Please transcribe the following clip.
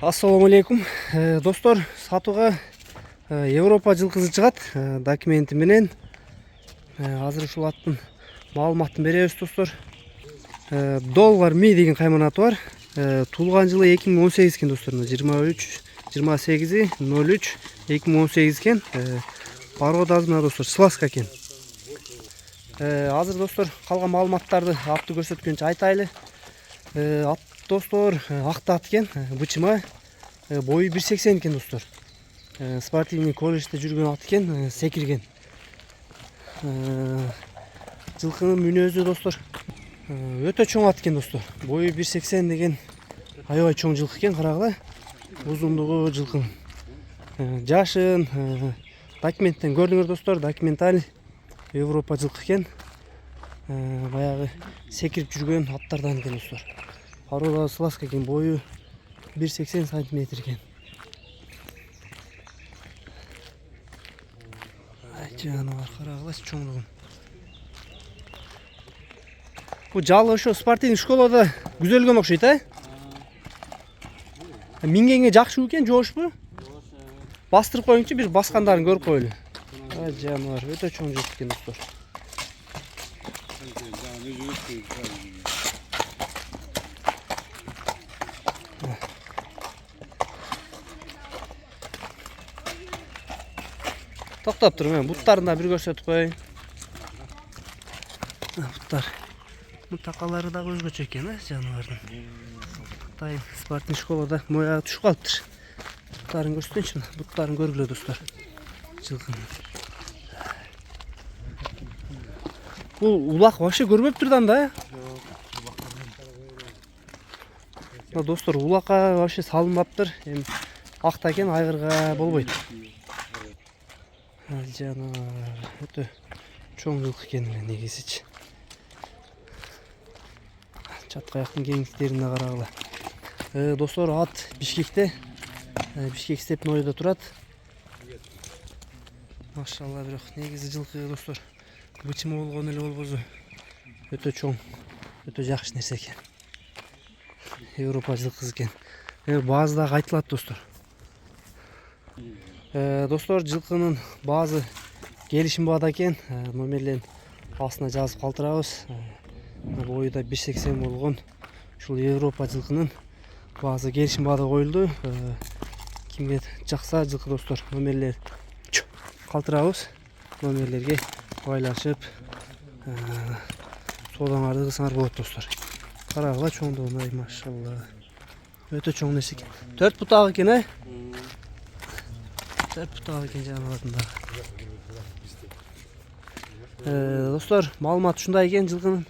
Ассаламу алейкум. Достор, сатуга Европа жылкысы чыгат документи менен. Азыр ушул аттын маалыматын беребиз, достор. Доллар ми деген кайманаты бар. Туулган жылы 2018 экен, достор. 28-08-03-2018 экен. Порода мына, достор, сваска экен. Азыр, достор, калган маалыматтарды атты көрсөткөнчө айтайлы. Ат, достор, актат экен, бычыма, бою 1.80 экен, достор. Спортивный колледжде жүргөн ат экен, секирген. Жылкынын мүнөзү, достор, өтө чоң ат экен, достор. Бою 1.80 деген аябай чоң жылкы экен, карагыла. Узундугу жылкынын. Жашын документтен көрдүңөр, достор, документаль Европа жылкы экен. Баягы секирип жүргөн аттардан экен, достор. Порода сласка экен, бою 1.80 см экен. Жаныбар, карагылачы чоңдугун. Бу жалы ошо спортивный школада күзөлгөн окшойт, Мингенге жакшы экен, жоошпу? Бастырып коюңчу, бир баскандарын көрүп коелу. Жаныбар, өтө чоң жылкы экен, достор. Токтоп тур, мен буттарын да бир көрсөтүп коеюн. Буттар. Такалары да өзгөчө экен, жаныбардын. Кытай спортивный школада моя түшүп калыптыр. Буттарын көрсөтөйүнчү, буттарын көргүлө, достор. Жылкынын. Бул улак вообще көрбөптүр да, Достор, улакка вообще салынбаптыр. Эми акта экен, айгырга болбойт. Жаныбар, өтө чоң жылкы экен негизичи. Чатка аяктын кеңдиктерине карагыла. Достор, ат Бишкекте, Бишкек степнойдо турат. Машалла, бирок негизи жылкы, достор. Бычыма болгон эле болбосо өтө чоң, өтө жакшы нерсе экен. Европа жылкысы экен. Баазыдагы айтылат, достор. Достор, жылкынын баазы келишим баада экен. Номерлерин астына жазып калтырабыз. Бою да 1.80 болгон ушул Европа жылкынын баазы келишим баада коюлду. Кимге жакса жылкы, достор, номерлер калтырабыз. Номерлерге байлашып, соодаңарды кылсаңар болот, достор. Карагыла чоңдугуна, машалла. Өтө чоң нерсе экен. 4 бутак экен, 4 бутак экен жаныбардын. Достор, маалымат ушундай экен жылкынын.